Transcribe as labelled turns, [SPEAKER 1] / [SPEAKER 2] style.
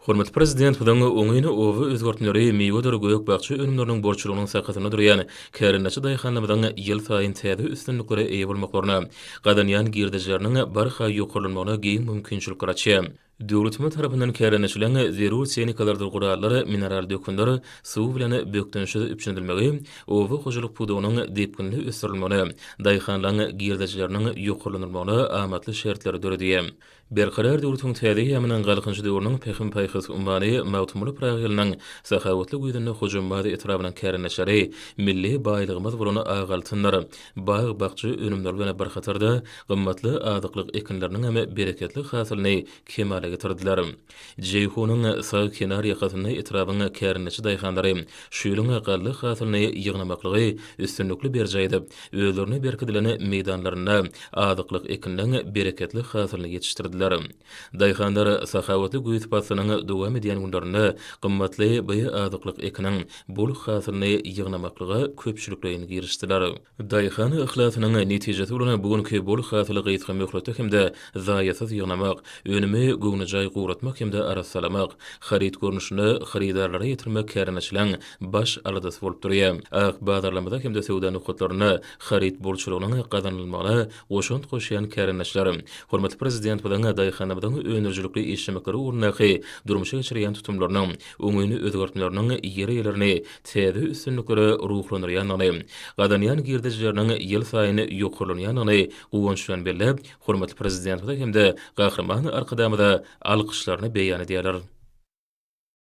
[SPEAKER 1] Hormatly prezident budan oňyny owy özgörtmeleri meýweder göýek bagçy önümleriniň borçlugynyň sakatyna durýan kärençi daýhanlygydan ýyl saýyn täze üstünlikleri eýe bolmaklaryna gadanýan girdijeriniň barha ýokurlanmagyna giň mümkinçilik garaçy. Döwletimiz tarapyndan kärençilen zerur senikalardy gurallary, mineral dökünleri, suw bilen bökdenşi üpçünilmegi, owy hojalyk pudugynyň depkinli ösdirilmegi, daýhanlaryň girdijeriniň ýokurlanmagyna amatly şertleri döredýär. Berkarar döwletiň täze ýamynyň galkynçy döwrüniň pehim paýhys ummany mawtumly pragylynyň sahawatly güýdüni hujumady etrabynyň kärençleri, milli baýlygymyz buruny agaltynlar, baý bagçy önümler bilen bir hatarda gymmatly azyklyk ekinleriniň hem bereketli hasylyny kemale getirdiler. Jeyhunyň sag kenar ýakasyny etrabyny kärençi daýhanlary şuýlyň agally hasylyny ýygnamaklygy üstünlikli berjäýdi. Özlerini berkidileni meýdanlaryna azyklyk ekinleriniň bereketli hasylyny ýetişdirdiler. Daýhanlar sahawatly güýtpasynyň dowam edýän günlerinde gymmatly baý azyklyk ekiniň bol hasylyny ýygnamaklyga köpçüliklerini girişdiler. Daýhan ihlasynyň netijesi bolan bugünkü bol hasylygy ýetgen möhletde hemde zaýatsız ýygnamak, önümi göwnejay guratmak hemde arasalamak, harit görnüşini haridarlara ýetirmek kärençilen baş aladasy bolup durýar. Ak bazarlamada hemde sewda nukatlaryny harit bolçulugynyň gazanylmagyna goşunt goşýan kärençler. Hormatly prezident bulan daýhanlygyň öňürjülükli işlemekleri urnaky durmuşa geçirýän tutumlarynyň öňüni özgörtmeleriniň ýeri-ýerlerini täze üstünlikleri ruhlandyrýanyny, gadanýan girdijeriniň ýyl saýyny ýokurlanýanyny uwançlan berlep, hormatly prezident bulan hemde gahrman arkadamyda alkyşlaryny beýan edýärler.